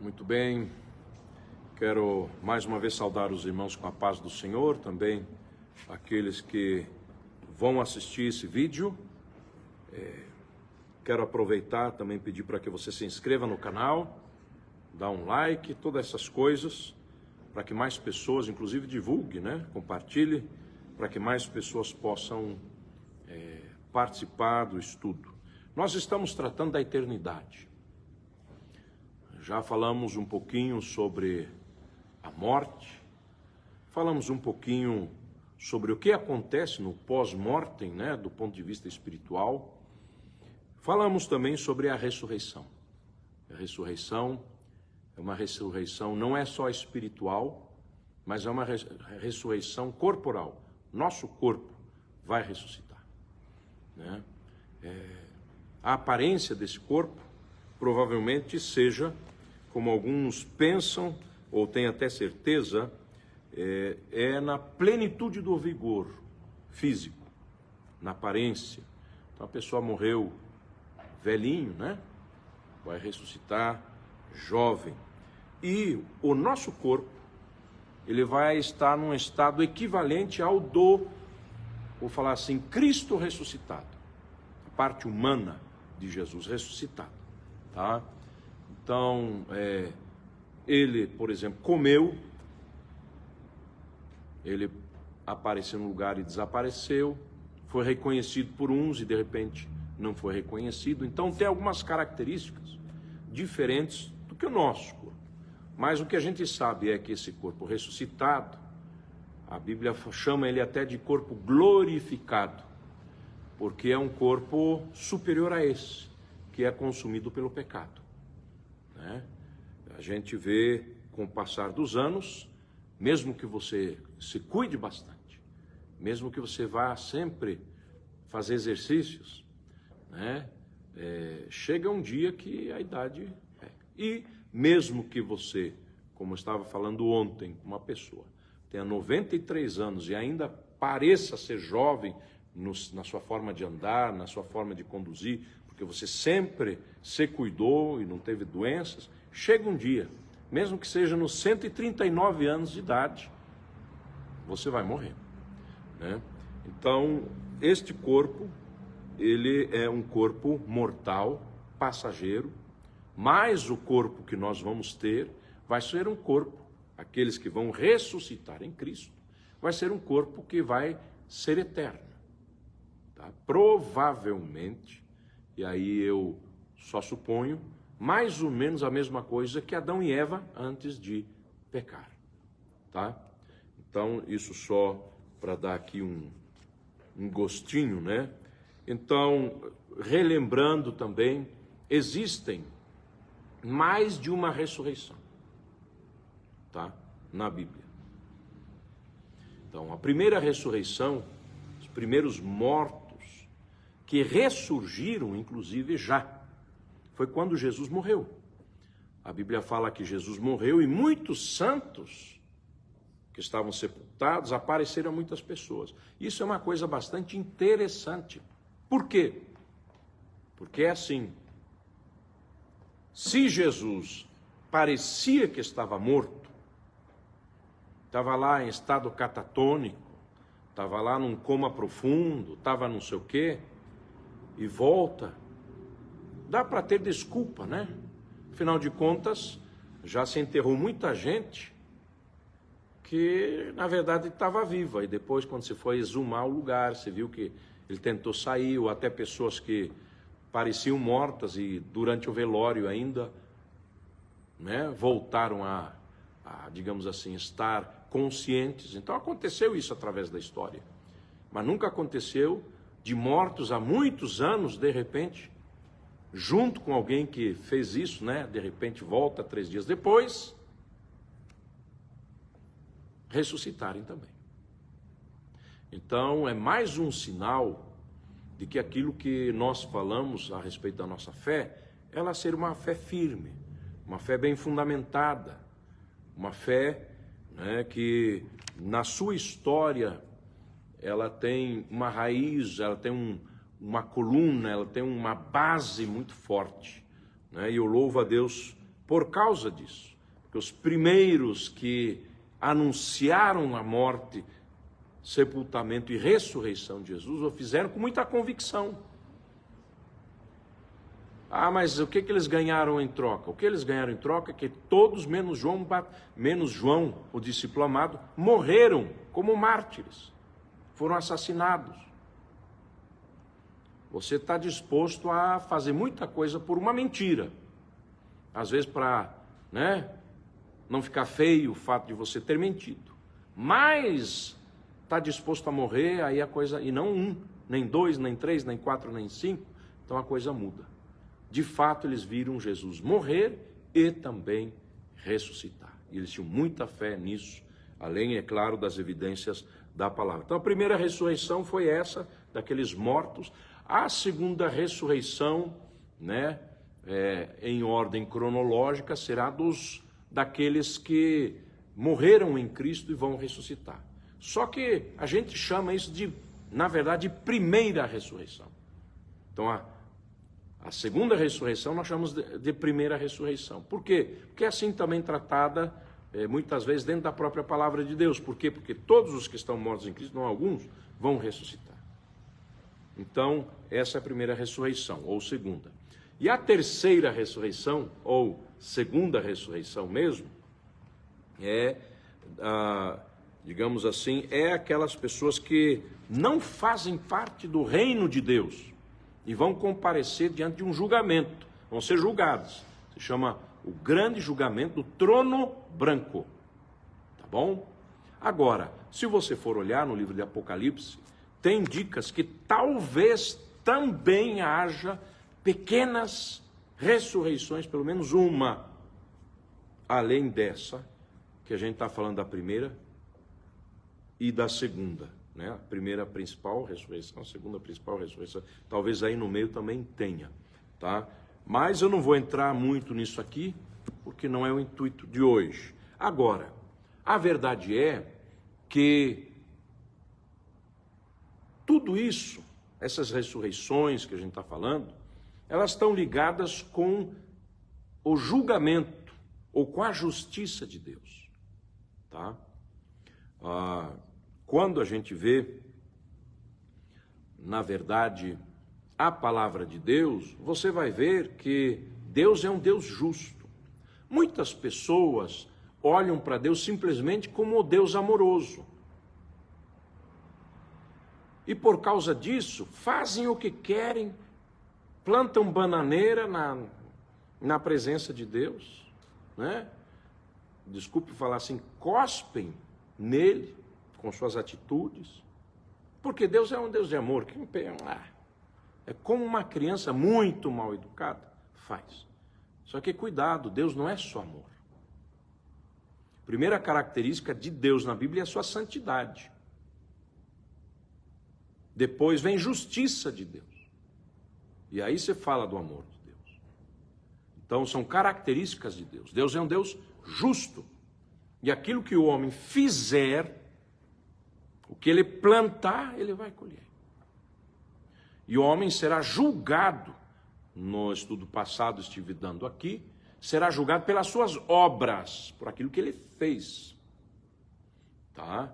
Muito bem, quero mais uma vez saudar os irmãos com a paz do Senhor, também aqueles que vão assistir esse vídeo. Quero aproveitar também pedir para que você se inscreva no canal, dá um like, todas essas coisas, para que mais pessoas, inclusive divulgue, compartilhe, para que mais pessoas possam participar do estudo. Nós estamos tratando da eternidade. Já falamos um pouquinho sobre a morte, falamos um pouquinho sobre o que acontece no pós-mortem, do ponto de vista espiritual. Falamos também sobre a ressurreição. A ressurreição é uma ressurreição não é só espiritual, mas é uma ressurreição corporal. Nosso corpo vai ressuscitar. A aparência desse corpo provavelmente seja, como alguns pensam, ou têm até certeza, na plenitude do vigor físico, na aparência. Então a pessoa morreu velhinho, vai ressuscitar jovem. E o nosso corpo, ele vai estar num estado equivalente ao vou falar assim, Cristo ressuscitado. A parte humana de Jesus ressuscitado, tá? Então, ele, por exemplo, comeu, ele apareceu no lugar e desapareceu, foi reconhecido por uns e de repente não foi reconhecido. Então tem algumas características diferentes do que o nosso corpo. Mas o que a gente sabe é que esse corpo ressuscitado, a Bíblia chama ele até de corpo glorificado, porque é um corpo superior a esse, que é consumido pelo pecado. A gente vê com o passar dos anos, mesmo que você se cuide bastante, mesmo que você vá sempre fazer exercícios, chega um dia que a idade E mesmo que você, como eu estava falando ontem, uma pessoa tenha 93 anos e ainda pareça ser jovem na sua forma de andar, na sua forma de conduzir, porque você sempre se cuidou e não teve doenças, chega um dia, mesmo que seja nos 139 anos de idade, você vai morrer. Então, este corpo, ele é um corpo mortal, passageiro, mas o corpo que nós vamos ter vai ser um corpo, aqueles que vão ressuscitar em Cristo, vai ser um corpo que vai ser eterno. Provavelmente, e aí eu só suponho, mais ou menos a mesma coisa que Adão e Eva antes de pecar. Então, isso só para dar aqui um gostinho, Então, relembrando também, existem mais de uma ressurreição, na Bíblia. Então, a primeira ressurreição, os primeiros mortos que ressurgiram, inclusive, foi quando Jesus morreu. A Bíblia fala que Jesus morreu e muitos santos que estavam sepultados apareceram a muitas pessoas. Isso é uma coisa bastante interessante. Por quê? Porque é assim, se Jesus parecia que estava morto, estava lá em estado catatônico, estava lá num coma profundo, estava não sei o quê, e volta, dá para ter desculpa, Afinal de contas, já se enterrou muita gente que, na verdade, estava viva. E depois, quando se foi exumar o lugar, você viu que ele tentou sair, ou até pessoas que pareciam mortas e durante o velório ainda, voltaram a, digamos assim, estar conscientes. Então aconteceu isso através da história. Mas nunca aconteceu de mortos há muitos anos, de repente, junto com alguém que fez isso, de repente volta 3 dias depois, ressuscitarem também. Então é mais um sinal de que aquilo que nós falamos a respeito da nossa fé, ela ser uma fé firme, uma fé bem fundamentada, uma fé que na sua história ela tem uma raiz, ela tem uma coluna, ela tem uma base muito forte. E eu louvo a Deus por causa disso. Porque os primeiros que anunciaram a morte, sepultamento e ressurreição de Jesus o fizeram com muita convicção. Ah, mas o que eles ganharam em troca? O que eles ganharam em troca é que todos, menos João, o discípulo amado, morreram como mártires, foram assassinados. Você está disposto a fazer muita coisa por uma mentira, às vezes para, não ficar feio o fato de você ter mentido, mas está disposto a morrer, aí a coisa, e não um, nem dois, nem três, nem quatro, nem cinco, então a coisa muda. De fato, eles viram Jesus morrer e também ressuscitar. E eles tinham muita fé nisso, além, é claro, das evidências da palavra. Então, a primeira ressurreição foi essa, daqueles mortos. A segunda ressurreição, em ordem cronológica, será daqueles que morreram em Cristo e vão ressuscitar. Só que a gente chama isso de, na verdade, primeira ressurreição. Então, a segunda ressurreição nós chamamos de primeira ressurreição. Por quê? Porque é assim também tratada, muitas vezes, dentro da própria palavra de Deus. Por quê? Porque todos os que estão mortos em Cristo, não alguns, vão ressuscitar. Então, essa é a primeira ressurreição, ou segunda. E a terceira ressurreição, ou segunda ressurreição mesmo, digamos assim, é aquelas pessoas que não fazem parte do reino de Deus e vão comparecer diante de um julgamento, vão ser julgados. Se chama o grande julgamento do trono branco, tá bom? Agora, se você for olhar no livro de Apocalipse, tem dicas que talvez também haja pequenas ressurreições, pelo menos uma, além dessa, que a gente está falando da primeira e da segunda. A primeira principal ressurreição, a segunda principal ressurreição, talvez aí no meio também tenha, tá? Mas eu não vou entrar muito nisso aqui, porque não é o intuito de hoje. Agora, a verdade é que tudo isso, essas ressurreições que a gente está falando, elas estão ligadas com o julgamento, ou com a justiça de Deus, tá? Quando a gente vê, na verdade, a palavra de Deus, você vai ver que Deus é um Deus justo. Muitas pessoas olham para Deus simplesmente como o Deus amoroso. E por causa disso, fazem o que querem, plantam bananeira na presença de Deus, Desculpe falar assim, cospem nele, com suas atitudes, porque Deus é um Deus de amor, é como uma criança muito mal educada faz. Só que cuidado, Deus não é só amor. Primeira característica de Deus na Bíblia é a sua santidade. Depois vem justiça de Deus. E aí você fala do amor de Deus. Então são características de Deus. Deus é um Deus justo. E aquilo que o homem fizer, o que ele plantar, ele vai colher. E o homem será julgado, no estudo passado estive dando aqui, será julgado pelas suas obras, por aquilo que ele fez. Tá?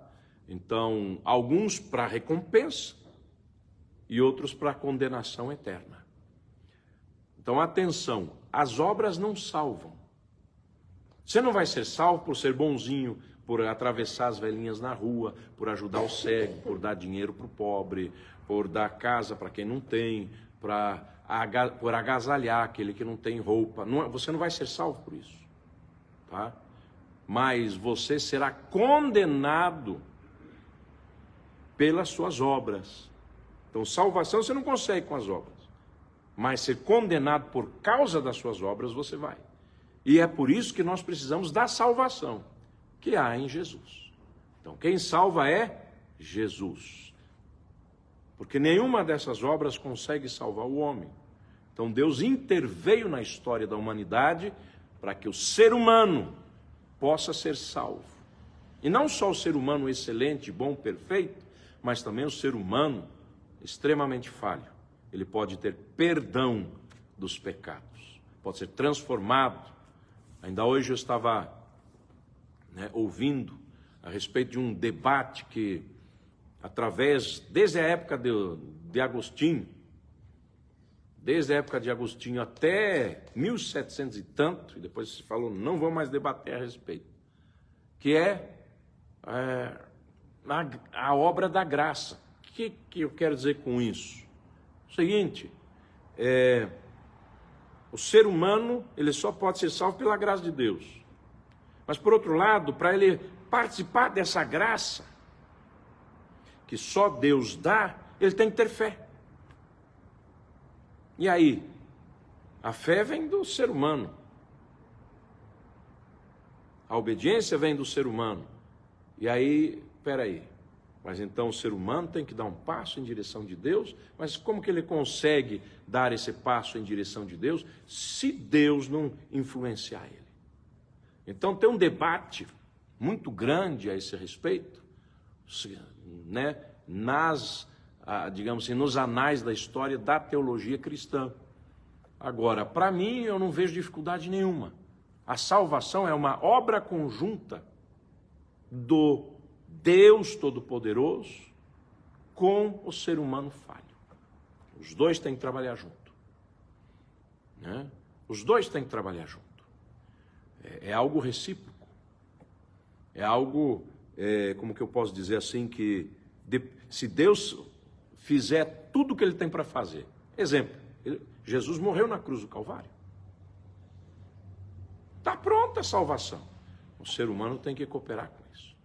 Então, alguns para recompensa e outros para condenação eterna. Então, atenção, as obras não salvam. Você não vai ser salvo por ser bonzinho, por atravessar as velhinhas na rua, por ajudar o cego, por dar dinheiro para o pobre, por dar casa para quem não tem, por agasalhar aquele que não tem roupa. Você não vai ser salvo por isso, tá? Mas você será condenado pelas suas obras. Então, salvação você não consegue com as obras, mas ser condenado por causa das suas obras você vai. E é por isso que nós precisamos da salvação que há em Jesus. Então, quem salva é Jesus. Porque nenhuma dessas obras consegue salvar o homem. Então, Deus interveio na história da humanidade para que o ser humano possa ser salvo. E não só o ser humano excelente, bom, perfeito, mas também o ser humano extremamente falho. Ele pode ter perdão dos pecados, pode ser transformado Ainda hoje eu estava ouvindo a respeito de um debate que, desde a época de Agostinho, até 1700 e tanto, e depois se falou, não vou mais debater a respeito, que é a obra da graça. O que eu quero dizer com isso? O seguinte, o ser humano, ele só pode ser salvo pela graça de Deus. Mas, por outro lado, para ele participar dessa graça, que só Deus dá, ele tem que ter fé. E aí? A fé vem do ser humano. A obediência vem do ser humano. E aí, peraí, mas então o ser humano tem que dar um passo em direção de Deus, mas como que ele consegue dar esse passo em direção de Deus, se Deus não influenciar ele? Então tem um debate muito grande a esse respeito, digamos assim, nos anais da história da teologia cristã. Agora, para mim, eu não vejo dificuldade nenhuma. A salvação é uma obra conjunta do Deus Todo-Poderoso com o ser humano falho. Os dois têm que trabalhar junto. Os dois têm que trabalhar junto. É algo recíproco. É algo, como que eu posso dizer assim, que se Deus fizer tudo o que Ele tem para fazer. Exemplo, Jesus morreu na cruz do Calvário. Está pronta a salvação. O ser humano tem que cooperar com isso.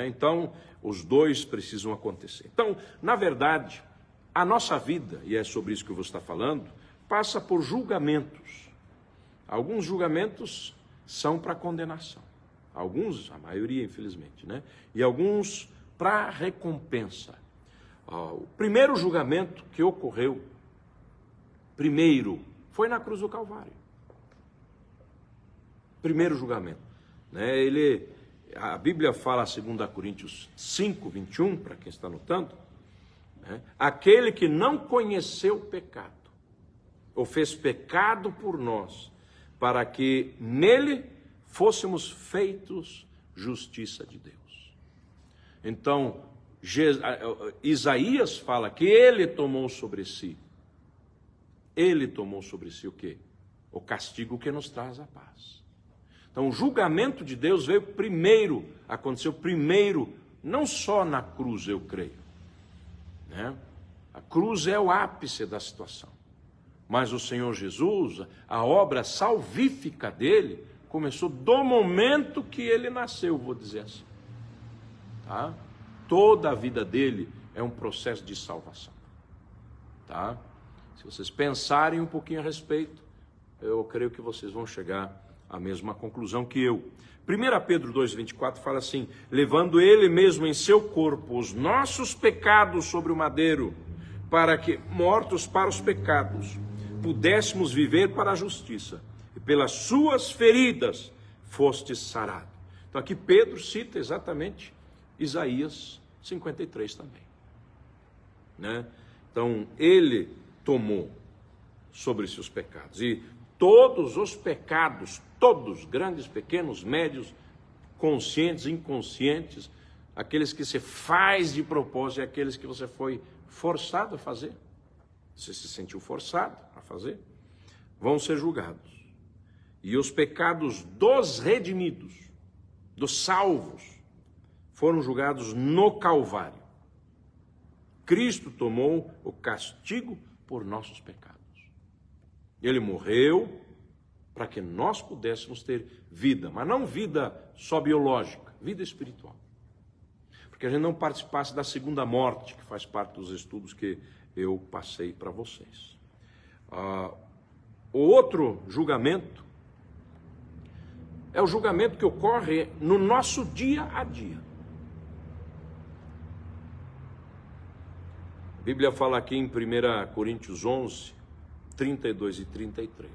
Então, os dois precisam acontecer. Então, na verdade, a nossa vida, e é sobre isso que eu vou estar falando, passa por julgamentos. Alguns julgamentos são para condenação. Alguns, a maioria, infelizmente, e alguns para recompensa. O primeiro julgamento que ocorreu, foi na cruz do Calvário. Primeiro julgamento. A Bíblia fala, 2 Coríntios 5, 21, para quem está anotando, aquele que não conheceu o pecado, ou fez pecado por nós, para que nele fôssemos feitos justiça de Deus. Então, Isaías fala que ele tomou sobre si o quê? O castigo que nos traz a paz. Então, o julgamento de Deus aconteceu primeiro, não só na cruz, eu creio. A cruz é o ápice da situação. Mas o Senhor Jesus, a obra salvífica dele, começou do momento que ele nasceu, vou dizer assim. Toda a vida dele é um processo de salvação. Se vocês pensarem um pouquinho a respeito, eu creio que vocês vão chegar à mesma conclusão que eu. 1 Pedro 2,24 fala assim: levando ele mesmo em seu corpo os nossos pecados sobre o madeiro, para que, mortos para os pecados, pudéssemos viver para a justiça, e pelas suas feridas foste sarado. Então aqui Pedro cita exatamente Isaías 53 também. Então ele tomou sobre si os pecados, e todos os pecados, todos, grandes, pequenos, médios, conscientes, inconscientes, aqueles que você faz de propósito e aqueles que você foi forçado a fazer, você se sentiu forçado a fazer, vão ser julgados. E os pecados dos redimidos, dos salvos, foram julgados no Calvário. Cristo tomou o castigo por nossos pecados. Ele morreu para que nós pudéssemos ter vida, mas não vida só biológica, vida espiritual. Porque a gente não participasse da segunda morte, que faz parte dos estudos que eu passei para vocês. O outro julgamento é o julgamento que ocorre no nosso dia a dia. A Bíblia fala aqui em 1 Coríntios 11, 32 e 33.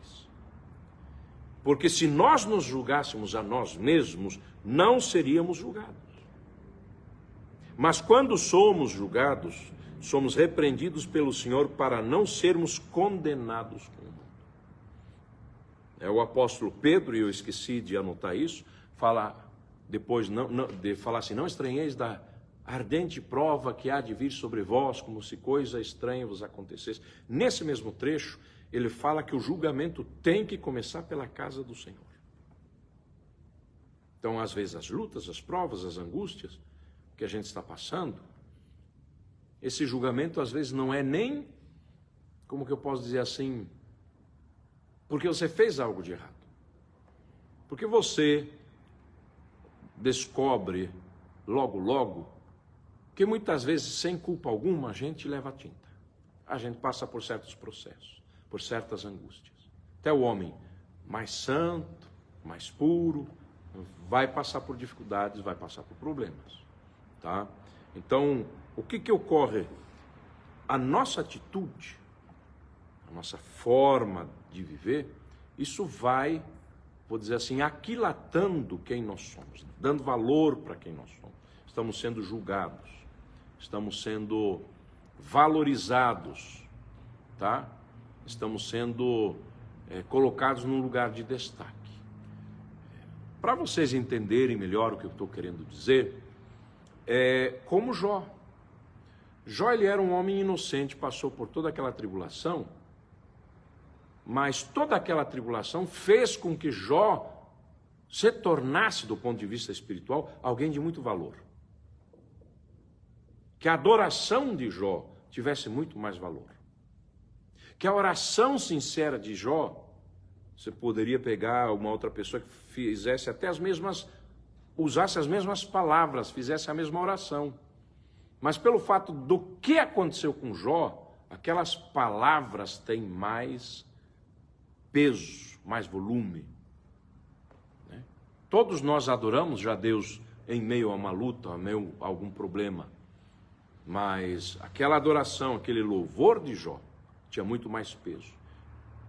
Porque se nós nos julgássemos a nós mesmos, não seríamos julgados. Mas quando somos julgados, somos repreendidos pelo Senhor para não sermos condenados com o mundo. O apóstolo Pedro, e eu esqueci de anotar isso, fala depois de falar assim: não estranheis da ardente prova que há de vir sobre vós, como se coisa estranha vos acontecesse. Nesse mesmo trecho, ele fala que o julgamento tem que começar pela casa do Senhor. Então, às vezes, as lutas, as provas, as angústias que a gente está passando, esse julgamento, às vezes, não é nem, como que eu posso dizer assim, porque você fez algo de errado. Porque você descobre logo, que muitas vezes, sem culpa alguma, a gente leva a tinta. A gente passa por certos processos, por certas angústias. Até o homem mais santo, mais puro, vai passar por dificuldades, vai passar por problemas, tá? Então, o que ocorre? A nossa atitude, a nossa forma de viver, isso vai, vou dizer assim, aquilatando quem nós somos, dando valor para quem nós somos. Estamos sendo julgados, estamos sendo valorizados, tá? Estamos sendo colocados num lugar de destaque. Para vocês entenderem melhor o que eu estou querendo dizer, como Jó. Jó, ele era um homem inocente, passou por toda aquela tribulação, mas toda aquela tribulação fez com que Jó se tornasse, do ponto de vista espiritual, alguém de muito valor. Que a adoração de Jó tivesse muito mais valor. Que a oração sincera de Jó, você poderia pegar uma outra pessoa que fizesse até usasse as mesmas palavras, fizesse a mesma oração. Mas pelo fato do que aconteceu com Jó, aquelas palavras têm mais peso, mais volume. Né? Todos nós adoramos já Deus em meio a uma luta, a meio a algum problema. Mas aquela adoração, aquele louvor de Jó, tinha muito mais peso.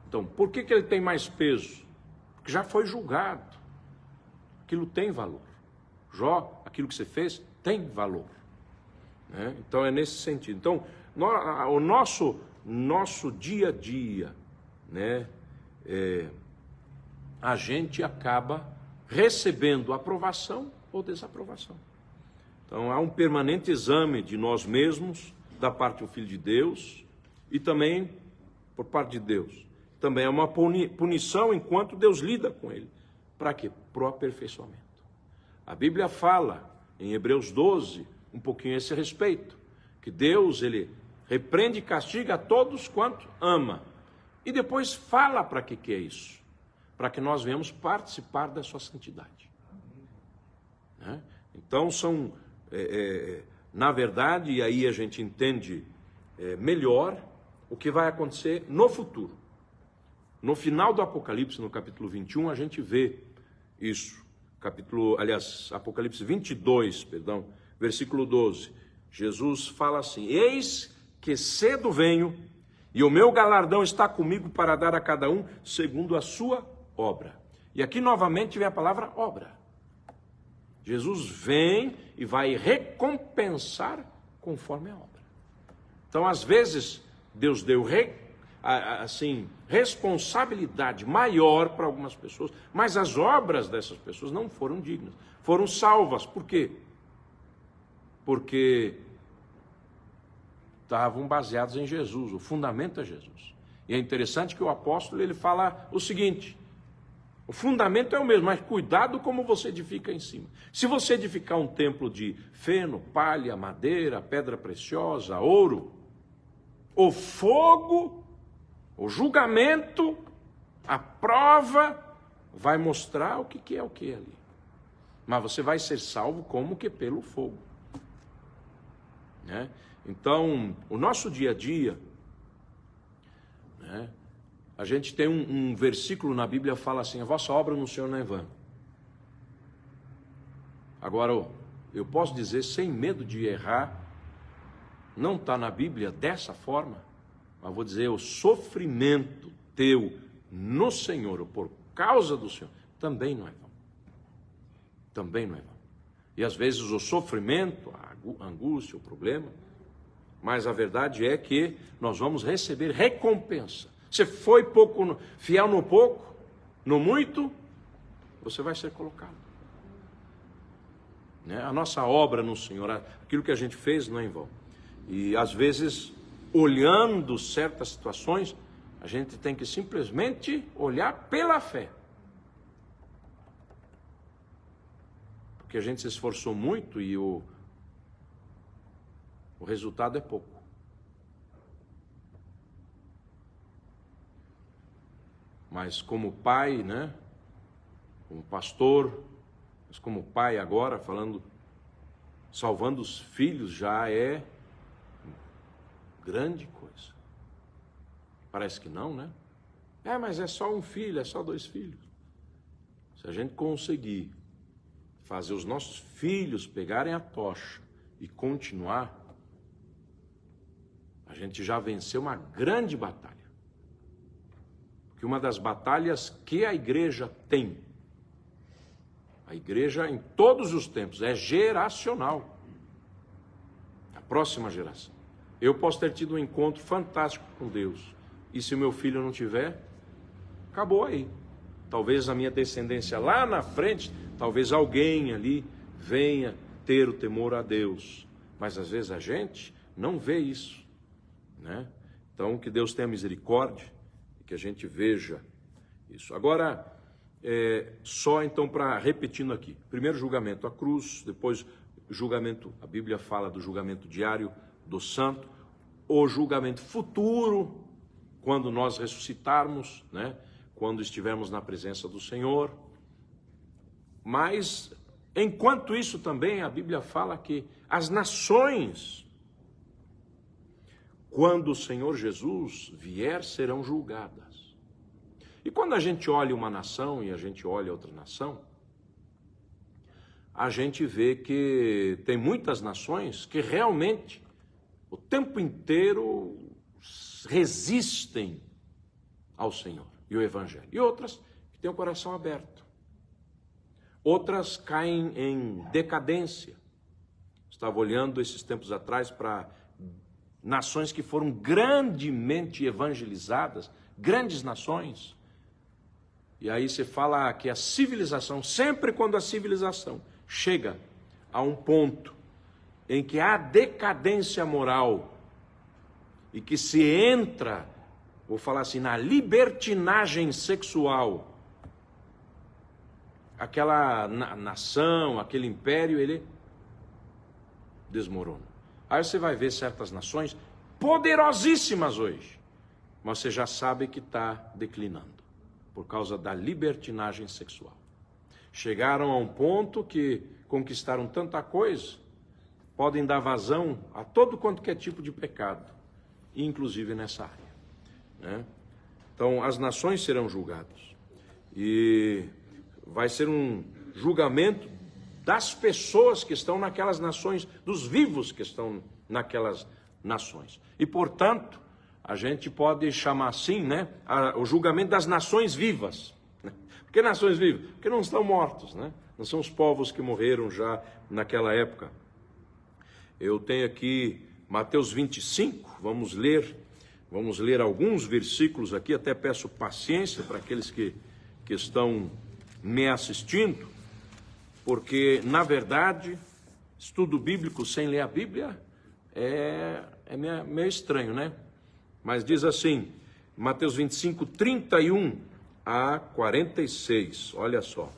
Então, por que ele tem mais peso? Porque já foi julgado. Aquilo tem valor. Jó, aquilo que você fez, tem valor. Né? Então, é nesse sentido. Então, o nosso dia a dia, né, a gente acaba recebendo aprovação ou desaprovação. Então, há um permanente exame de nós mesmos, da parte do Filho de Deus, e também por parte de Deus. Também é uma punição enquanto Deus lida com ele. Para quê? Para o aperfeiçoamento. A Bíblia fala, em Hebreus 12, um pouquinho a esse respeito, que Deus, ele repreende e castiga a todos quanto ama. E depois fala para que é isso? Para que nós venhamos participar da sua santidade. Né? Então, na verdade, e aí a gente entende melhor o que vai acontecer no futuro. No final do Apocalipse, no capítulo 21, a gente vê isso. Apocalipse 22, versículo 12. Jesus fala assim: eis que cedo venho, e o meu galardão está comigo para dar a cada um segundo a sua obra. E aqui novamente vem a palavra obra. Jesus vem e vai recompensar conforme a obra. Então, às vezes, Deus deu responsabilidade maior para algumas pessoas, mas as obras dessas pessoas não foram dignas, foram salvas. Por quê? Porque estavam baseados em Jesus, o fundamento é Jesus. E é interessante que o apóstolo, ele fala o seguinte: o fundamento é o mesmo, mas cuidado como você edifica em cima. Se você edificar um templo de feno, palha, madeira, pedra preciosa, ouro, o fogo, o julgamento, a prova vai mostrar o que é o que ali. Mas você vai ser salvo como que pelo fogo. Né? Então, o nosso dia a dia, né, a gente tem um versículo na Bíblia que fala assim: a vossa obra no Senhor não é vã. Agora, eu posso dizer sem medo de errar, não está na Bíblia dessa forma, mas vou dizer, o sofrimento teu no Senhor, ou por causa do Senhor, também não é vão. Também não é vão. E às vezes o sofrimento, a angústia, o problema, mas a verdade é que nós vamos receber recompensa. Você foi fiel no pouco, No muito, você vai ser colocado. Né? A nossa obra no Senhor, aquilo que a gente fez não é em vão. E às vezes, olhando certas situações, a gente tem que simplesmente olhar pela fé. Porque a gente se esforçou muito e o resultado é pouco. Mas como pai, né? Como pastor, mas como pai agora, salvando os filhos já é grande coisa. Parece que não, né? Mas é só um filho, é só 2 filhos. Se a gente conseguir fazer os nossos filhos pegarem a tocha e continuar, a gente já venceu uma grande batalha. Porque uma das batalhas que a igreja tem, a igreja em todos os tempos, é geracional. A próxima geração. Eu posso ter tido um encontro fantástico com Deus, e se o meu filho não tiver, acabou aí. Talvez a minha descendência lá na frente, talvez alguém ali venha ter o temor a Deus. Mas às vezes a gente não vê isso, né? Então que Deus tenha misericórdia e que a gente veja isso. Agora, só então para repetindo aqui. Primeiro julgamento, a cruz, depois julgamento, a Bíblia fala do julgamento diário do santo, o julgamento futuro, quando nós ressuscitarmos, né? Quando estivermos na presença do Senhor. Mas, enquanto isso também, a Bíblia fala que as nações, quando o Senhor Jesus vier, serão julgadas. E quando a gente olha uma nação e a gente olha outra nação, a gente vê que tem muitas nações que realmente, o tempo inteiro, resistem ao Senhor e o Evangelho. E outras que têm o coração aberto. Outras caem em decadência. Estava olhando esses tempos atrás para nações que foram grandemente evangelizadas, grandes nações. E aí você fala que a civilização, sempre quando a civilização chega a um ponto em que há decadência moral e que se entra, vou falar assim, na libertinagem sexual, aquela nação, aquele império, ele desmorona. Aí você vai ver certas nações poderosíssimas hoje, mas você já sabe que está declinando, por causa da libertinagem sexual. Chegaram a um ponto que conquistaram tanta coisa, podem dar vazão a todo quanto que é tipo de pecado, inclusive nessa área, né? Então, as nações serão julgadas. E vai ser um julgamento das pessoas que estão naquelas nações, dos vivos que estão naquelas nações. E, portanto, a gente pode chamar assim, né, o julgamento das nações vivas. Por que nações vivas? Porque não estão mortos, né? Não são os povos que morreram já naquela época. Eu tenho aqui Mateus 25, vamos ler alguns versículos aqui, até peço paciência para aqueles que estão me assistindo, porque, na verdade, estudo bíblico sem ler a Bíblia é meio estranho, né? Mas diz assim, Mateus 25, 31 a 46, olha só.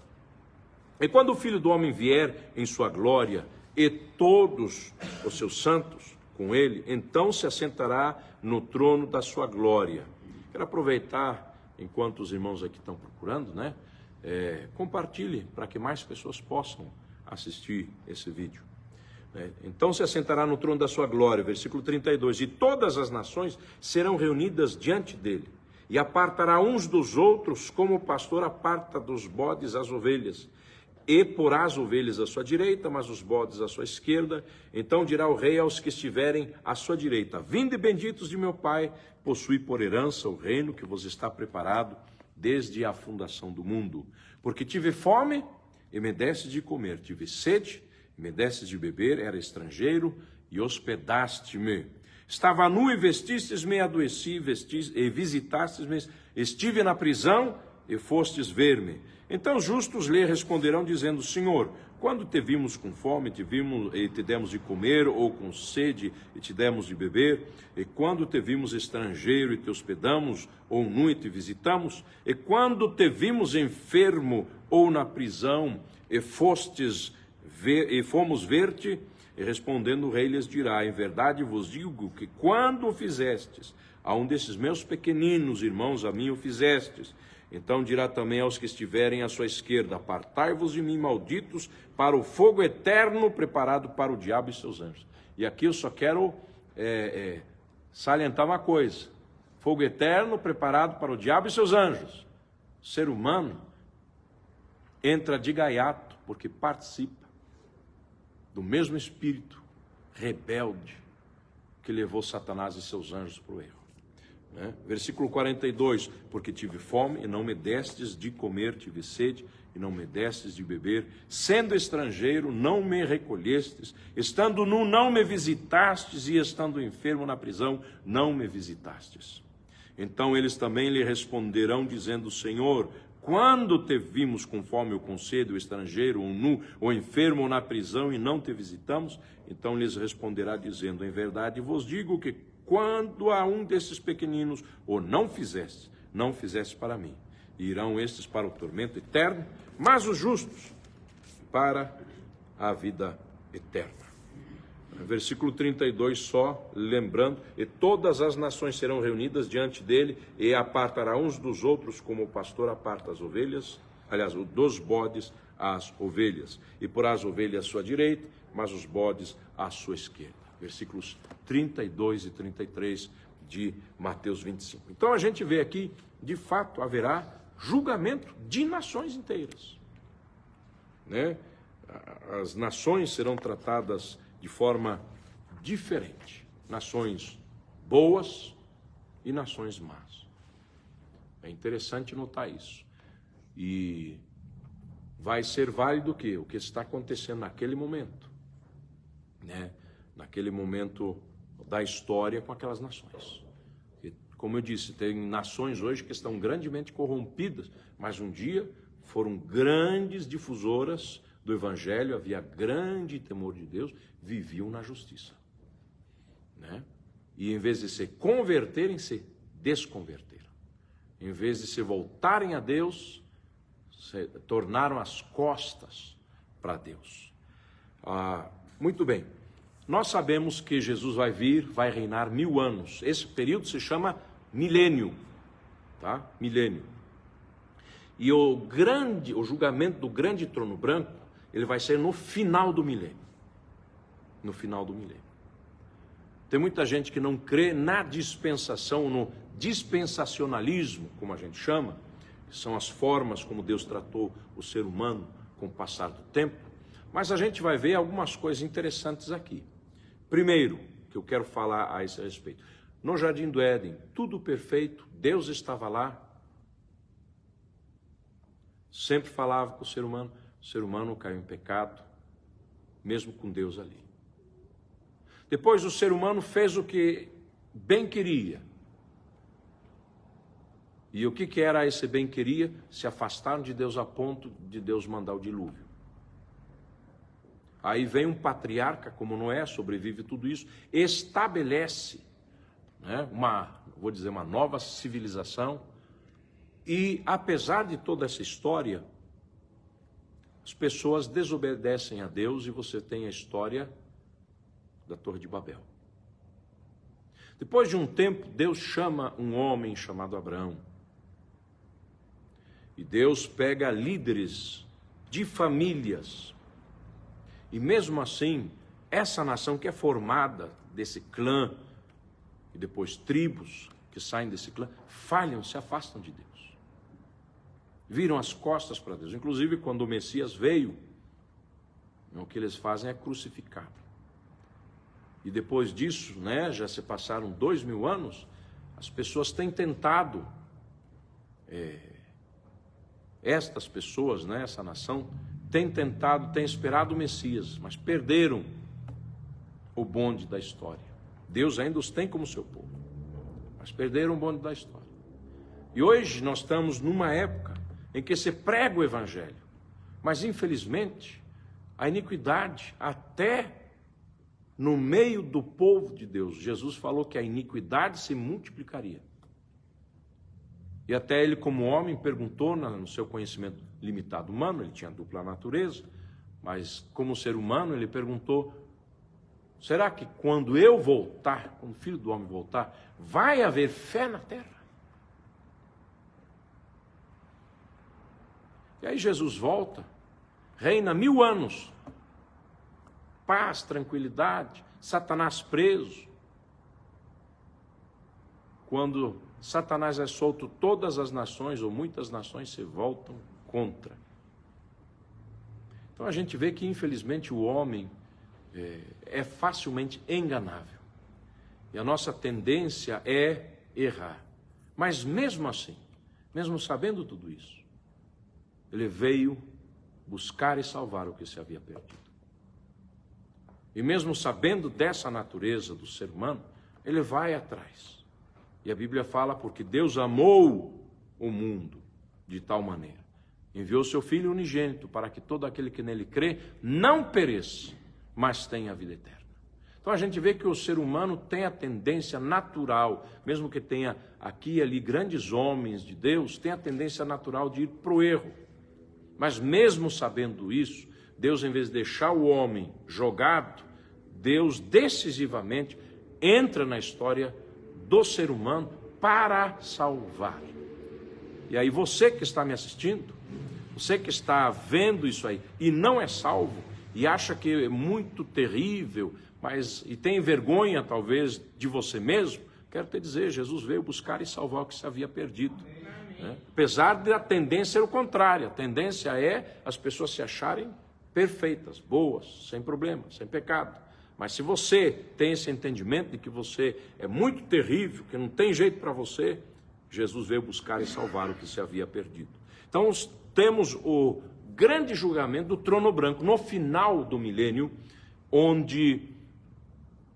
E quando o Filho do Homem vier em sua glória e todos os seus santos com ele, então se assentará no trono da sua glória. Quero aproveitar, enquanto os irmãos aqui estão procurando, né? Compartilhe para que mais pessoas possam assistir esse vídeo. Então se assentará no trono da sua glória, versículo 32, e todas as nações serão reunidas diante dele, e apartará uns dos outros, como o pastor aparta dos bodes as ovelhas, e porá as ovelhas à sua direita, mas os bodes à sua esquerda. Então dirá o rei aos que estiverem à sua direita: vinde benditos de meu Pai, possui por herança o reino que vos está preparado desde a fundação do mundo. Porque tive fome e me destes de comer, tive sede e me destes de beber, era estrangeiro e hospedaste-me. Estava nu e vestistes-me, adoeci e visitastes-me, estive na prisão e fostes ver-me. Então os justos lhe responderão, dizendo: Senhor, quando te vimos com fome e te demos de comer, ou com sede e te demos de beber? E quando te vimos estrangeiro e te hospedamos, ou nu e te visitamos? E quando te vimos enfermo ou na prisão e fomos ver-te? E respondendo o rei lhes dirá: em verdade vos digo que quando o fizestes a um desses meus pequeninos irmãos, a mim o fizestes. Então dirá também aos que estiverem à sua esquerda: apartai-vos de mim, malditos, para o fogo eterno preparado para o diabo e seus anjos. E aqui eu só quero salientar uma coisa: fogo eterno preparado para o diabo e seus anjos. O ser humano entra de gaiato porque participa do mesmo espírito rebelde que levou Satanás e seus anjos para o erro. Versículo 42, porque tive fome e não me destes de comer, tive sede e não me destes de beber, sendo estrangeiro não me recolhestes, estando nu não me visitastes, e estando enfermo na prisão não me visitastes. Então eles também lhe responderão, dizendo: Senhor, quando te vimos com fome ou com sede, ou estrangeiro, ou nu, ou enfermo, ou na prisão, e não te visitamos? Então lhes responderá, dizendo: em verdade vos digo que quando a um desses pequeninos ou não fizeste para mim. E irão estes para o tormento eterno, mas os justos para a vida eterna. Versículo 32 só, lembrando: e todas as nações serão reunidas diante dele, e apartará uns dos outros, como o pastor aparta as ovelhas, aliás, dos bodes as ovelhas, e porá as ovelhas à sua direita, mas os bodes à sua esquerda. Versículos 32 e 33 de Mateus 25. Então a gente vê aqui, de fato, haverá julgamento de nações inteiras. As nações serão tratadas de forma diferente. Nações boas e nações más. É interessante notar isso. E vai ser válido o que está acontecendo naquele momento, naquele momento da história com aquelas nações. E, como eu disse, tem nações hoje que estão grandemente corrompidas, mas um dia foram grandes difusoras do Evangelho, havia grande temor de Deus, viviam na justiça. E em vez de se converterem, se desconverteram. Em vez de se voltarem a Deus, se tornaram as costas para Deus. Muito bem. Nós sabemos que Jesus vai vir, vai reinar 1000 anos. Esse período se chama milênio, tá? Milênio. E o julgamento do grande trono branco, ele vai ser no final do milênio. No final do milênio. Tem muita gente que não crê na dispensação, no dispensacionalismo, como a gente chama, que são as formas como Deus tratou o ser humano com o passar do tempo. Mas a gente vai ver algumas coisas interessantes aqui. Primeiro, que eu quero falar a esse respeito. No Jardim do Éden, tudo perfeito, Deus estava lá, sempre falava com o ser humano caiu em pecado, mesmo com Deus ali. Depois o ser humano fez o que bem queria. E o que era esse bem queria? Se afastaram de Deus a ponto de Deus mandar o dilúvio. Aí vem um patriarca como Noé, sobrevive tudo isso, estabelece uma nova civilização. E apesar de toda essa história, as pessoas desobedecem a Deus, e você tem a história da Torre de Babel. Depois de um tempo, Deus chama um homem chamado Abraão. E Deus pega líderes de famílias. E mesmo assim, essa nação que é formada desse clã, e depois tribos que saem desse clã, falham, se afastam de Deus. Viram as costas para Deus. Inclusive, quando o Messias veio, o que eles fazem é crucificá-lo. E depois disso, já se passaram 2000 anos, as pessoas têm tentado, estas pessoas, essa nação, tem esperado o Messias, mas perderam o bonde da história. Deus ainda os tem como seu povo, mas perderam o bonde da história. E hoje nós estamos numa época em que se prega o Evangelho. Mas, infelizmente, a iniquidade até no meio do povo de Deus. Jesus falou que a iniquidade se multiplicaria. E até ele, como homem, perguntou no seu conhecimento limitado humano, ele tinha dupla natureza, mas como ser humano ele perguntou, será que quando eu voltar, quando o Filho do Homem voltar, vai haver fé na terra? E aí Jesus volta, reina 1000 anos, paz, tranquilidade, Satanás preso. Quando Satanás é solto, todas as nações, ou muitas nações, se voltam contra. Então a gente vê que, infelizmente, o homem é facilmente enganável. E a nossa tendência é errar. Mas mesmo assim, mesmo sabendo tudo isso, ele veio buscar e salvar o que se havia perdido. E mesmo sabendo dessa natureza do ser humano, ele vai atrás. E a Bíblia fala, porque Deus amou o mundo de tal maneira, enviou seu Filho unigênito para que todo aquele que nele crê não pereça, mas tenha a vida eterna. Então a gente vê que o ser humano tem a tendência natural, mesmo que tenha aqui e ali grandes homens de Deus, tem a tendência natural de ir para o erro. Mas mesmo sabendo isso, Deus, em vez de deixar o homem jogado, Deus decisivamente entra na história do ser humano para salvar. E aí você que está me assistindo, você que está vendo isso aí e não é salvo, e acha que é muito terrível, e tem vergonha talvez de você mesmo, quero te dizer, Jesus veio buscar e salvar o que se havia perdido. Apesar da tendência ser o contrário, a tendência é as pessoas se acharem perfeitas, boas, sem problemas, sem pecado. Mas se você tem esse entendimento de que você é muito terrível, que não tem jeito para você, Jesus veio buscar e salvar o que se havia perdido. Então temos o grande julgamento do trono branco no final do milênio, onde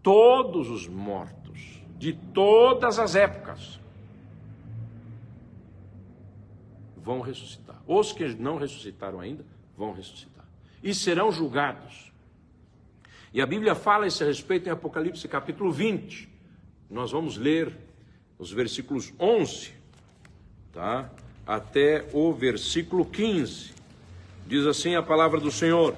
todos os mortos de todas as épocas vão ressuscitar. Os que não ressuscitaram ainda vão ressuscitar e serão julgados. E a Bíblia fala a esse respeito em Apocalipse capítulo 20. Nós vamos ler os versículos 11, até o versículo 15. Diz assim a palavra do Senhor: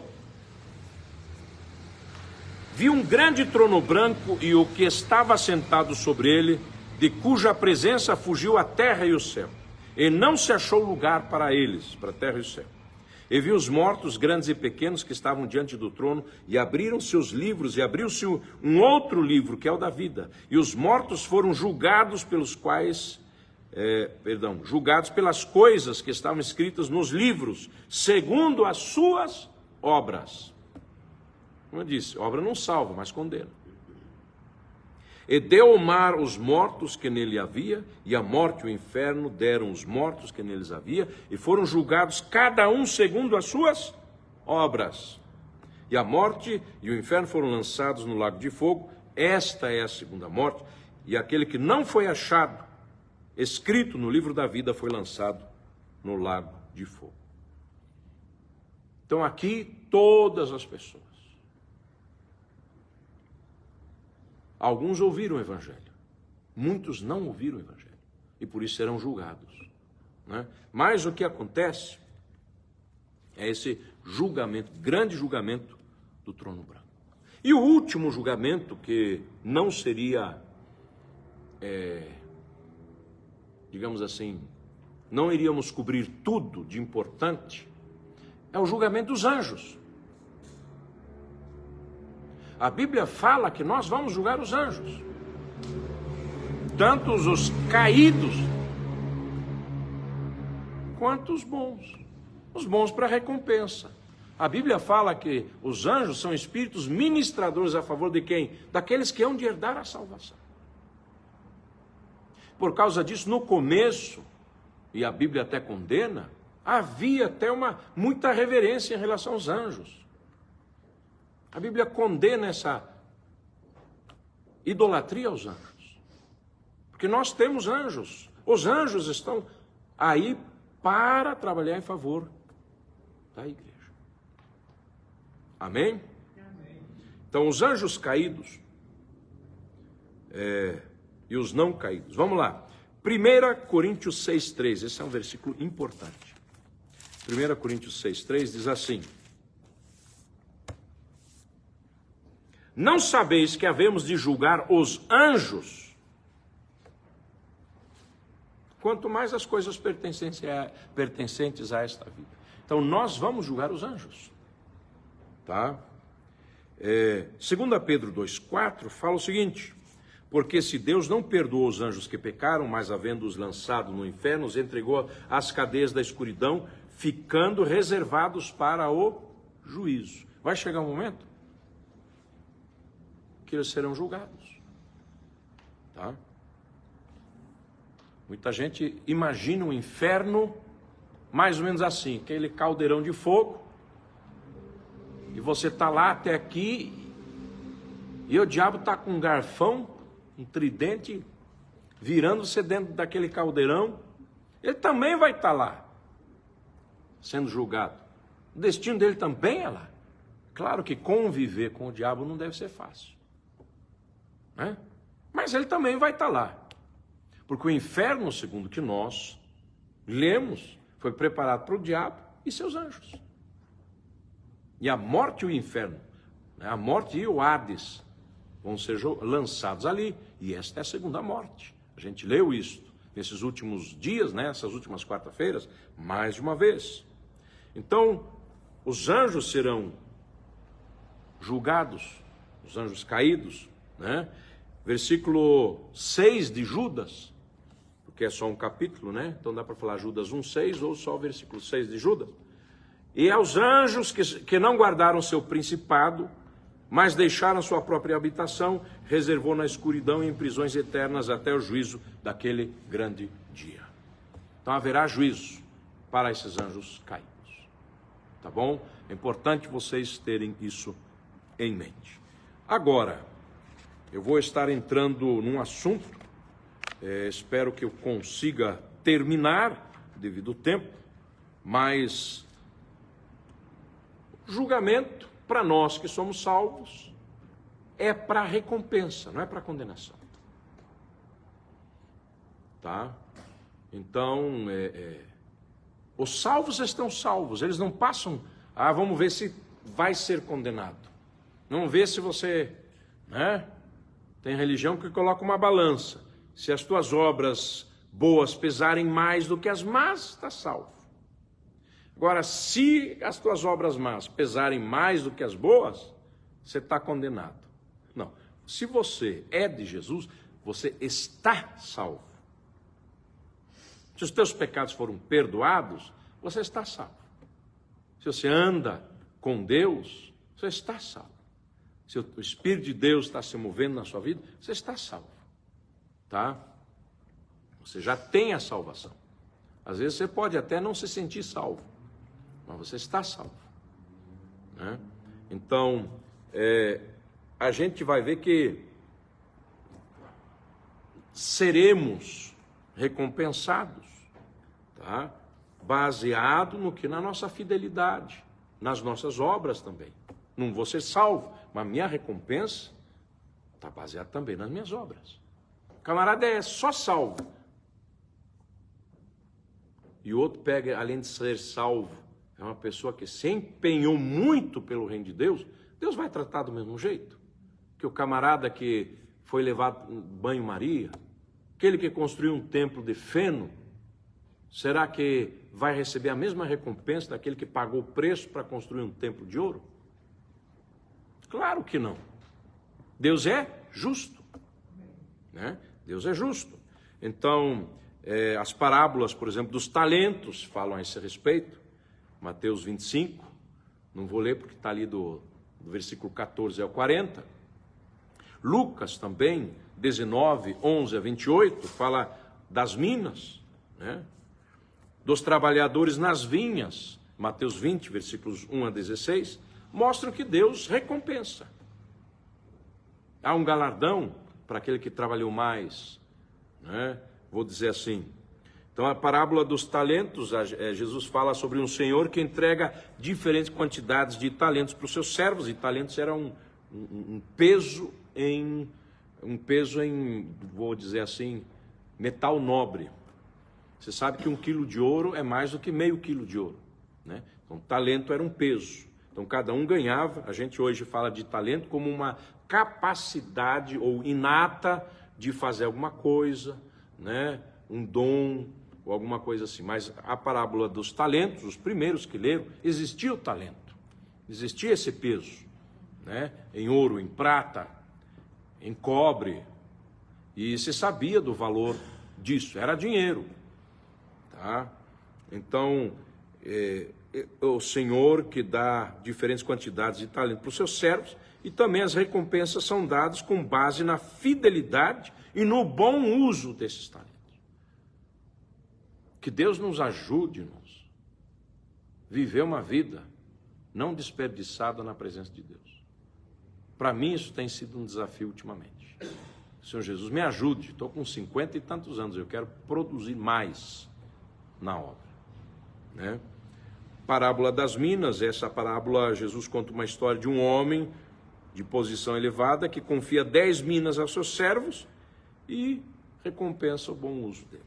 Vi um grande trono branco e o que estava sentado sobre ele, de cuja presença fugiu a terra e o céu, e não se achou lugar para eles, para a terra e o céu. E vi os mortos, grandes e pequenos, que estavam diante do trono, e abriram-se os livros, e abriu-se um outro livro, que é o da vida. E os mortos foram julgados pelas coisas que estavam escritas nos livros, segundo as suas obras. Como eu disse, obra não salva, mas condena. E deu o mar os mortos que nele havia, e a morte e o inferno deram os mortos que neles havia, e foram julgados cada um segundo as suas obras. E a morte e o inferno foram lançados no lago de fogo. Esta é a segunda morte, e aquele que não foi achado escrito no livro da vida foi lançado no lago de fogo. Então aqui todas as pessoas, alguns ouviram o Evangelho, muitos não ouviram o Evangelho, e por isso serão julgados. Mas o que acontece é esse julgamento, grande julgamento do trono branco. E o último julgamento, que não seria, digamos assim, não iríamos cobrir tudo de importante, é o julgamento dos anjos. A Bíblia fala que nós vamos julgar os anjos, tanto os caídos, quanto os bons para recompensa. A Bíblia fala que os anjos são espíritos ministradores a favor de quem? Daqueles que hão de herdar a salvação. Por causa disso, no começo, e a Bíblia até condena, havia até muita reverência em relação aos anjos. A Bíblia condena essa idolatria aos anjos, porque nós temos anjos. Os anjos estão aí para trabalhar em favor da igreja. Amém? Então, os anjos caídos e os não caídos. Vamos lá. 1 Coríntios 6,3. Esse é um versículo importante. 1 Coríntios 6,3 diz assim: não sabeis que havemos de julgar os anjos, quanto mais as coisas pertencentes a esta vida. Então, nós vamos julgar os anjos. Tá? 2 Pedro 2,4 fala o seguinte: porque se Deus não perdoou os anjos que pecaram, mas havendo-os lançado no inferno, os entregou às cadeias da escuridão, ficando reservados para o juízo. Vai chegar um momento que eles serão julgados. Tá? Muita gente imagina o inferno mais ou menos assim, aquele caldeirão de fogo, e você está lá até aqui, e o diabo está com um garfão, um tridente, virando você dentro daquele caldeirão. Ele também vai estar lá, sendo julgado. O destino dele também é lá. Claro que conviver com o diabo não deve ser fácil, né? Mas ele também vai estar lá. Porque o inferno, segundo que nós lemos, foi preparado para o diabo e seus anjos. E a morte e o inferno, né? A morte e o Hades vão ser lançados ali. E esta é a segunda morte. A gente leu isso nesses últimos dias, né? Essas últimas quarta-feiras, mais de uma vez. Então, os anjos serão julgados, os anjos caídos, né? Versículo 6 de Judas, porque é só um capítulo, né? Então dá para falar Judas 1,6 ou só o versículo 6 de Judas. E aos anjos que não guardaram seu principado, mas deixaram sua própria habitação, reservou na escuridão e em prisões eternas até o juízo daquele grande dia. Então haverá juízo para esses anjos caídos. Tá bom? É importante vocês terem isso em mente. Agora, eu vou estar entrando num assunto, espero que eu consiga terminar devido ao tempo, mas julgamento para nós que somos salvos é para recompensa, não é para condenação. Tá? Então, os salvos estão salvos, eles não passam, vamos ver se vai ser condenado. Não vê se você, né? Tem religião que coloca uma balança. Se as tuas obras boas pesarem mais do que as más, está salvo. Agora, se as tuas obras más pesarem mais do que as boas, você está condenado. Não. Se você é de Jesus, você está salvo. Se os teus pecados foram perdoados, você está salvo. Se você anda com Deus, você está salvo. Se o Espírito de Deus está se movendo na sua vida, você está salvo. Tá? Você já tem a salvação. Às vezes você pode até não se sentir salvo, mas você está salvo, né? Então, a gente vai ver que seremos recompensados, tá? Baseado no que? Na nossa fidelidade, nas nossas obras também. Não vou ser salvo, mas minha recompensa está baseada também nas minhas obras. O camarada é só salvo. E o outro pega, além de ser salvo, é uma pessoa que se empenhou muito pelo reino de Deus, Deus vai tratar do mesmo jeito. Que o camarada que foi levado em banho-maria, aquele que construiu um templo de feno, será que vai receber a mesma recompensa daquele que pagou o preço para construir um templo de ouro? Claro que não. Deus é justo, né? Deus é justo. Então, as parábolas, por exemplo, dos talentos falam a esse respeito. Mateus 25, não vou ler porque está ali do versículo 14 ao 40. Lucas também, 19, 11 a 28, fala das minas, né? Dos trabalhadores nas vinhas. Mateus 20, versículos 1 a 16, mostram que Deus recompensa. Há um galardão para aquele que trabalhou mais, né? Vou dizer assim, Então, a parábola dos talentos, Jesus fala sobre um senhor que entrega diferentes quantidades de talentos para os seus servos, e talentos era um peso em, vou dizer assim, metal nobre. Você sabe que 1 quilo de ouro é mais do que meio quilo de ouro, né? Então, talento era um peso. Então, cada um ganhava. A gente hoje fala de talento como uma capacidade ou inata de fazer alguma coisa, né? Um dom ou alguma coisa assim. Mas a parábola dos talentos, os primeiros que leram, existia o talento, existia esse peso, né? Em ouro, em prata, em cobre, e se sabia do valor disso, era dinheiro, tá? Então, o Senhor que dá diferentes quantidades de talento para os seus servos, e também as recompensas são dadas com base na fidelidade e no bom uso desses talentos. Que Deus nos ajude, irmãos, viver uma vida não desperdiçada na presença de Deus. Para mim isso tem sido um desafio ultimamente. Senhor Jesus, me ajude, estou com 50 e tantos anos, eu quero produzir mais na obra, né? Parábola das minas, essa parábola, Jesus conta uma história de um homem de posição elevada que confia 10 minas aos seus servos e recompensa o bom uso deles.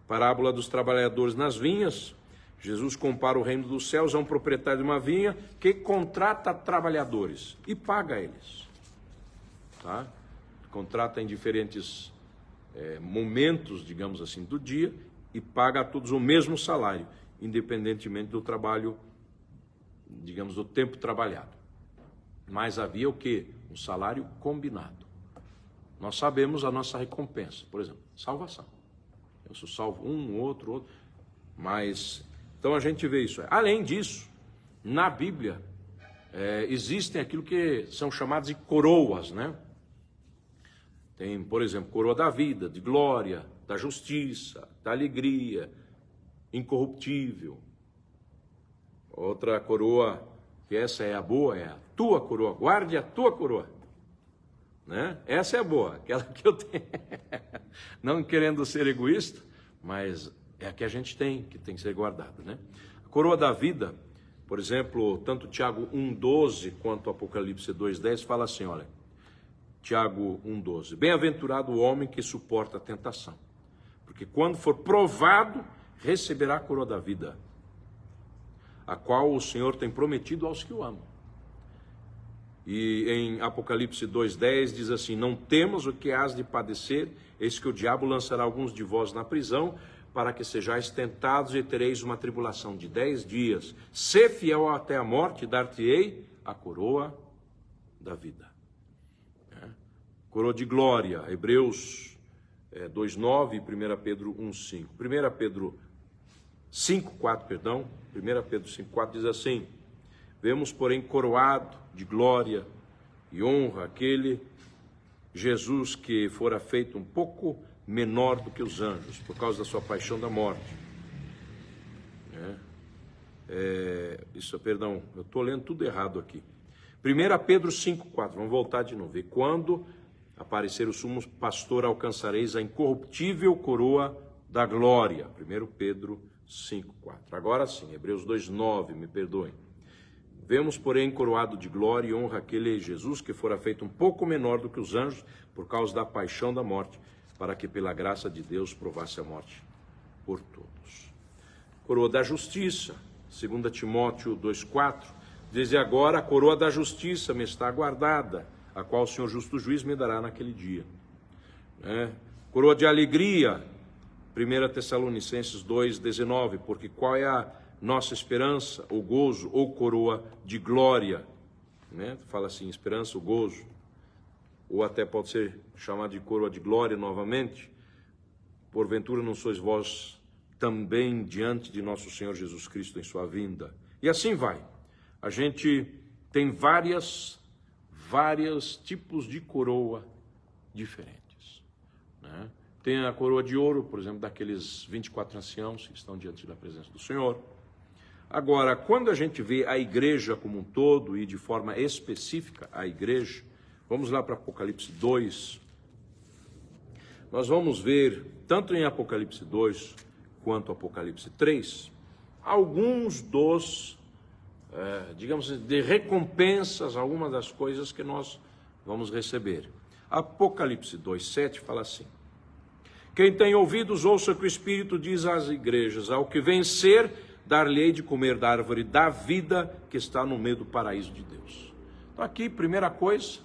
Parábola dos trabalhadores nas vinhas, Jesus compara o reino dos céus a um proprietário de uma vinha que contrata trabalhadores e paga eles, tá? Contrata em diferentes momentos, digamos assim, do dia, e paga a todos o mesmo salário, independentemente do trabalho, digamos, do tempo trabalhado. Mas havia o quê? Um salário combinado. Nós sabemos a nossa recompensa, por exemplo, salvação. Eu sou salvo outro, mas, então a gente vê isso. Além disso, na Bíblia, existem aquilo que são chamadas de coroas, né? Tem, por exemplo, coroa da vida, de glória, da justiça, da alegria, incorruptível. Outra coroa, que essa é a boa, é a tua coroa, guarde a tua coroa, né? Essa é a boa, aquela que eu tenho. Não querendo ser egoísta, mas é a que a gente tem, que tem que ser guardada, né? A coroa da vida, por exemplo, tanto Tiago 1,12 quanto Apocalipse 2,10 fala assim, olha, Tiago 1,12, bem-aventurado o homem que suporta a tentação, porque quando for provado, receberá a coroa da vida, a qual o Senhor tem prometido aos que o amam. E em Apocalipse 2,10 diz assim, não temas o que hás de padecer, eis que o diabo lançará alguns de vós na prisão, para que sejais tentados e tereis uma tribulação de 10 dias. Sê fiel até a morte, dar-te-ei a coroa da vida. Coroa de glória, Hebreus 2,9 e 1 Pedro 1,5. 1 Pedro 5,4, 1 Pedro 5,4 diz assim, vemos, porém, coroado de glória e honra aquele Jesus que fora feito um pouco menor do que os anjos, por causa da sua paixão da morte. Eu estou lendo tudo errado aqui. 1 Pedro 5,4, vamos voltar de novo. E quando aparecer o sumo pastor, alcançareis a incorruptível coroa da glória. 1 Pedro 5,4. Agora sim, Hebreus 2,9, me perdoem. Vemos, porém, coroado de glória e honra aquele Jesus que fora feito um pouco menor do que os anjos, por causa da paixão da morte, para que pela graça de Deus provasse a morte por todos. Coroa da justiça, 2 Timóteo 2,4, diz, e agora a coroa da justiça me está guardada, a qual o Senhor justo juiz me dará naquele dia. Coroa de alegria, 1 Tessalonicenses 2,19, porque qual é a nossa esperança, o gozo, ou coroa de glória, né? Fala assim, esperança, o gozo, ou até pode ser chamado de coroa de glória novamente, porventura não sois vós também diante de nosso Senhor Jesus Cristo em sua vinda. E assim vai. A gente tem vários tipos de coroa diferentes, né? Tem a coroa de ouro, por exemplo, daqueles 24 anciãos que estão diante da presença do Senhor. Agora, quando a gente vê a igreja como um todo e de forma específica a igreja, vamos lá para Apocalipse 2, nós vamos ver, tanto em Apocalipse 2, quanto ao Apocalipse 3, alguns dos, digamos, de recompensas, algumas das coisas que nós vamos receber. Apocalipse 2:7 fala assim: quem tem ouvidos, ouça o que o Espírito diz às igrejas. Ao que vencer, dar-lhe-ei de comer da árvore da vida que está no meio do paraíso de Deus. Então aqui, primeira coisa,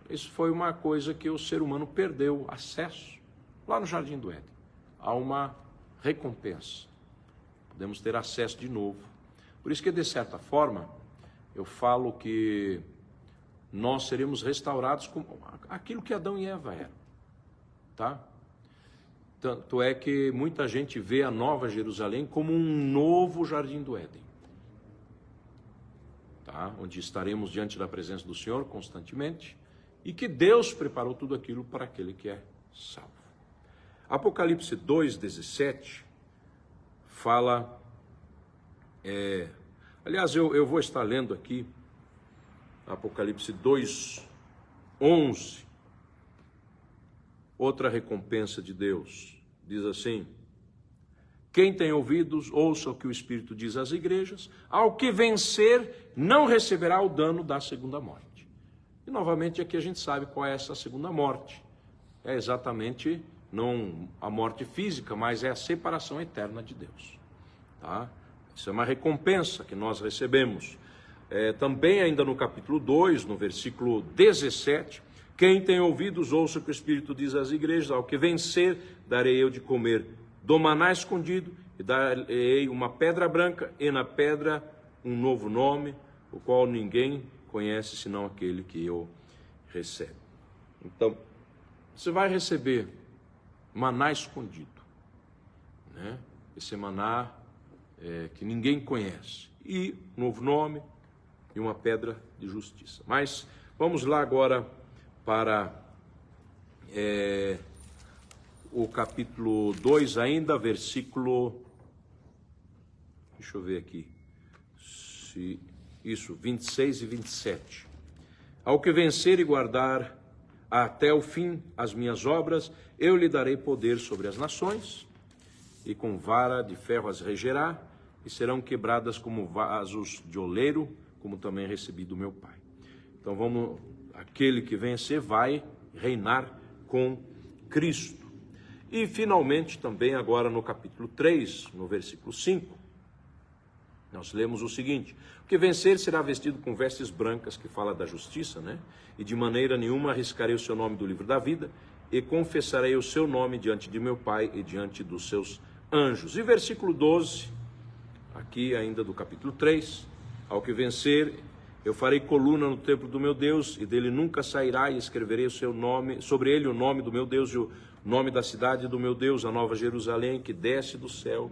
isso foi uma coisa que o ser humano perdeu acesso lá no Jardim do Éden. Há uma recompensa. Podemos ter acesso de novo. Por isso que, de certa forma, eu falo que nós seremos restaurados como aquilo que Adão e Eva eram. Tá? Tanto é que muita gente vê a Nova Jerusalém como um novo Jardim do Éden, tá? Onde estaremos diante da presença do Senhor constantemente e que Deus preparou tudo aquilo para aquele que é salvo. Apocalipse 2:17 fala, aliás, eu vou estar lendo aqui Apocalipse 2:11. Outra recompensa de Deus, diz assim: quem tem ouvidos, ouça o que o Espírito diz às igrejas. Ao que vencer, não receberá o dano da segunda morte. E novamente aqui a gente sabe qual é essa segunda morte. É exatamente, não a morte física, mas é a separação eterna de Deus. Tá? Isso é uma recompensa que nós recebemos. Também ainda no capítulo 2, no versículo 17, quem tem ouvidos, ouça o que o Espírito diz às igrejas. Ao que vencer, darei eu de comer do maná escondido, e darei uma pedra branca, e na pedra um novo nome, o qual ninguém conhece, senão aquele que o recebe. Então, você vai receber maná escondido, né? Esse maná que ninguém conhece, e um novo nome, e uma pedra de justiça. Mas vamos lá agora para o capítulo 2 ainda, versículo, deixa eu ver aqui, 26 e 27. Ao que vencer e guardar até o fim as minhas obras, eu lhe darei poder sobre as nações, e com vara de ferro as regerá, e serão quebradas como vasos de oleiro, como também recebi do meu Pai. Então aquele que vencer vai reinar com Cristo. E finalmente também agora no capítulo 3, no versículo 5, nós lemos o seguinte: o que vencer será vestido com vestes brancas, que fala da justiça, né? E de maneira nenhuma arriscarei o seu nome do livro da vida, e confessarei o seu nome diante de meu Pai e diante dos seus anjos. E versículo 12, aqui ainda do capítulo 3, ao que vencer, eu farei coluna no templo do meu Deus, e dele nunca sairá, e escreverei o seu nome, sobre ele o nome do meu Deus, e o nome da cidade do meu Deus, a nova Jerusalém, que desce do céu,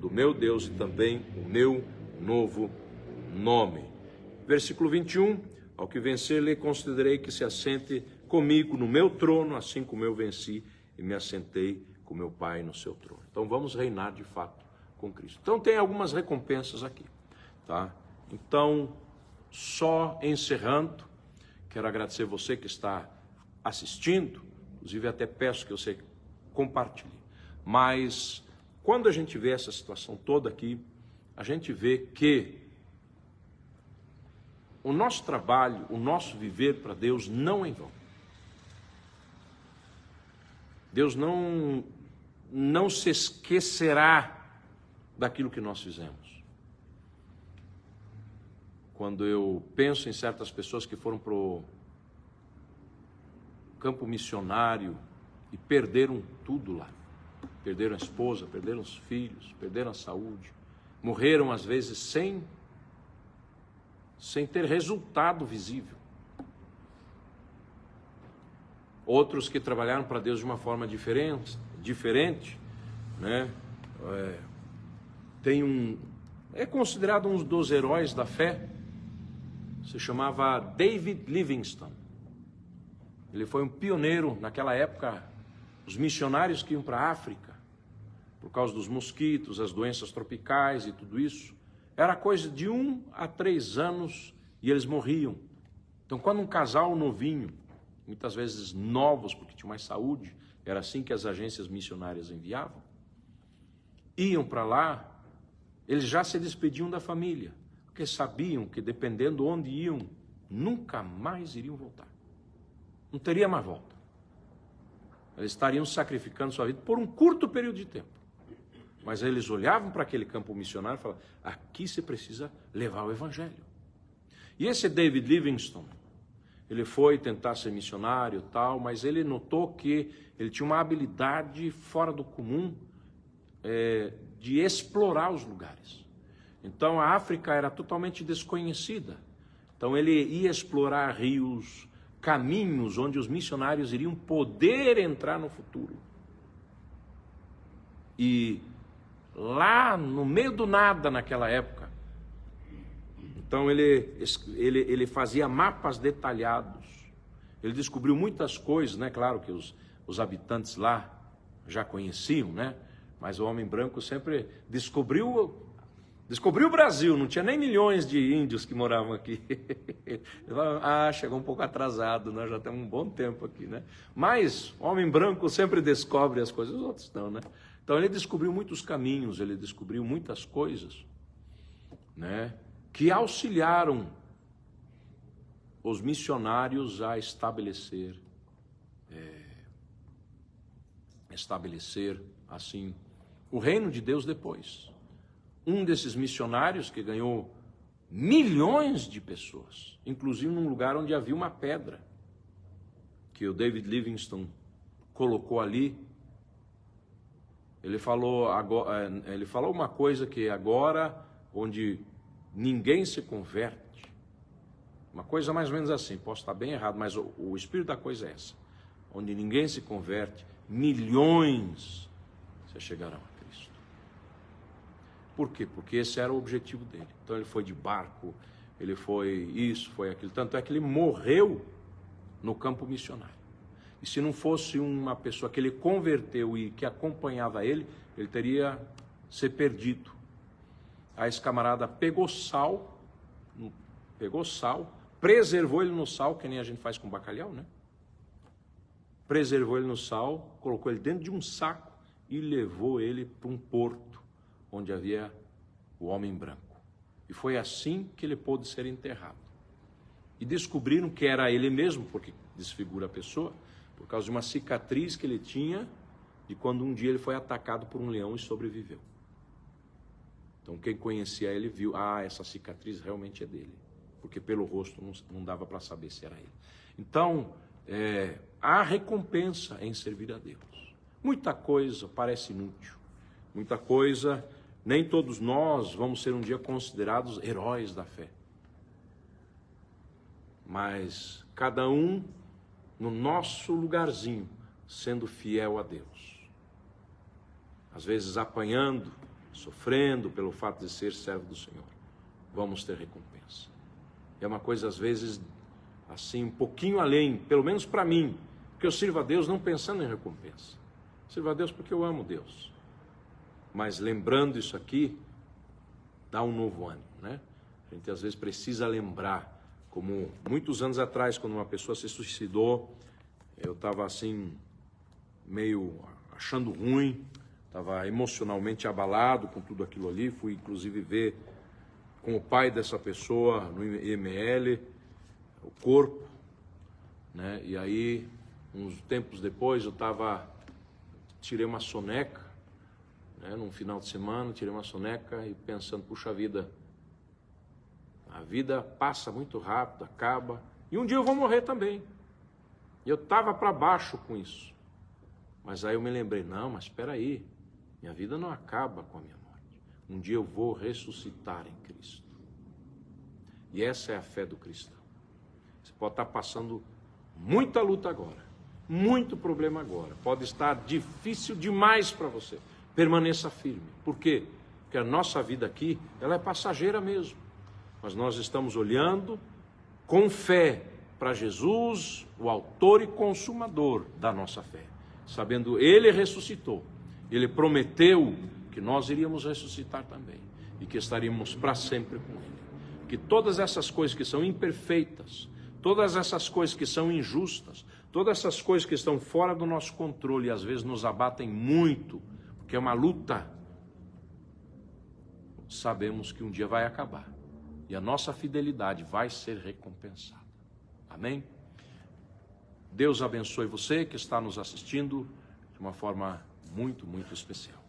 do meu Deus, e também o meu novo nome. Versículo 21, ao que vencer, lhe concederei que se assente comigo no meu trono, assim como eu venci e me assentei com meu Pai no seu trono. Então vamos reinar de fato com Cristo. Então tem algumas recompensas aqui, tá? Então, só encerrando, quero agradecer você que está assistindo, inclusive até peço que você compartilhe. Mas quando a gente vê essa situação toda aqui, a gente vê que o nosso trabalho, o nosso viver para Deus não é em vão. Deus não se esquecerá daquilo que nós fizemos. Quando eu penso em certas pessoas que foram para o campo missionário e perderam tudo lá, perderam a esposa, perderam os filhos, perderam a saúde, morreram às vezes sem ter resultado visível. Outros que trabalharam para Deus de uma forma diferente, né? É considerado um dos heróis da fé. Se chamava David Livingstone. Ele foi um pioneiro naquela época. Os missionários que iam para a África, por causa dos mosquitos, as doenças tropicais e tudo isso, era coisa de 1 a 3 anos e eles morriam. Então, quando um casal novinho, muitas vezes novos, porque tinham mais saúde, era assim que as agências missionárias enviavam, iam para lá, eles já se despediam da família, porque sabiam que dependendo de onde iam, nunca mais iriam voltar. Não teria mais volta. Eles estariam sacrificando sua vida por um curto período de tempo. Mas eles olhavam para aquele campo missionário e falavam, aqui você precisa levar o evangelho. E esse David Livingstone, ele foi tentar ser missionário e tal, mas ele notou que ele tinha uma habilidade fora do comum de explorar os lugares. Então a África era totalmente desconhecida. Então ele ia explorar rios, caminhos onde os missionários iriam poder entrar no futuro. E lá no meio do nada naquela época, então ele fazia mapas detalhados. Ele descobriu muitas coisas, né? Claro que os habitantes lá já conheciam, né? Mas o homem branco sempre descobriu o Brasil, não tinha nem milhões de índios que moravam aqui. Chegou um pouco atrasado, nós já temos um bom tempo aqui, né? Mas o homem branco sempre descobre as coisas, os outros não, né? Então ele descobriu muitos caminhos, ele descobriu muitas coisas, né? Que auxiliaram os missionários a estabelecer assim o reino de Deus depois. Um desses missionários que ganhou milhões de pessoas, inclusive num lugar onde havia uma pedra, que o David Livingstone colocou ali. Ele falou uma coisa que agora, onde ninguém se converte, uma coisa mais ou menos assim, posso estar bem errado, mas o espírito da coisa é essa, onde ninguém se converte, milhões se chegarão a Cristo. Por quê? Porque esse era o objetivo dele. Então ele foi de barco, ele foi isso, foi aquilo, tanto é que ele morreu no campo missionário. E se não fosse uma pessoa que ele converteu e que acompanhava ele, ele teria se perdido. Aí esse camarada pegou sal, preservou ele no sal, que nem a gente faz com bacalhau, né? Preservou ele no sal, colocou ele dentro de um saco e levou ele para um porto, onde havia o homem branco. E foi assim que ele pôde ser enterrado. E descobriram que era ele mesmo, porque desfigura a pessoa, por causa de uma cicatriz que ele tinha de quando um dia ele foi atacado por um leão e sobreviveu. Então quem conhecia ele viu, essa cicatriz realmente é dele, porque pelo rosto não dava para saber se era ele. Então, há recompensa em servir a Deus. Muita coisa parece inútil, muita coisa, nem todos nós vamos ser um dia considerados heróis da fé. Mas cada um no nosso lugarzinho, sendo fiel a Deus. Às vezes apanhando, sofrendo pelo fato de ser servo do Senhor, vamos ter recompensa. É uma coisa às vezes assim um pouquinho além, pelo menos para mim, porque eu sirvo a Deus não pensando em recompensa. Sirvo a Deus porque eu amo Deus. Mas lembrando isso aqui, dá um novo ânimo, né? A gente às vezes precisa lembrar, como muitos anos atrás, quando uma pessoa se suicidou, eu estava assim, meio achando ruim, estava emocionalmente abalado com tudo aquilo ali, fui inclusive ver com o pai dessa pessoa no IML, o corpo, né? E aí, uns tempos depois, tirei uma soneca, né? Num final de semana, tirei uma soneca e pensando, puxa vida, a vida passa muito rápido, acaba, e um dia eu vou morrer também. E eu estava para baixo com isso. Mas aí eu me lembrei, não, mas espera aí, minha vida não acaba com a minha morte. Um dia eu vou ressuscitar em Cristo. E essa é a fé do cristão. Você pode estar passando muita luta agora, muito problema agora, pode estar difícil demais para você. Permaneça firme. Por quê? Porque a nossa vida aqui, ela é passageira mesmo. Mas nós estamos olhando com fé para Jesus, o autor e consumador da nossa fé. Sabendo, Ele ressuscitou. Ele prometeu que nós iríamos ressuscitar também. E que estaríamos para sempre com Ele. Que todas essas coisas que são imperfeitas, todas essas coisas que são injustas, todas essas coisas que estão fora do nosso controle e às vezes nos abatem muito, porque é uma luta sabemos que um dia vai acabar e a nossa fidelidade vai ser recompensada. Amém? Deus abençoe você que está nos assistindo de uma forma muito, muito especial.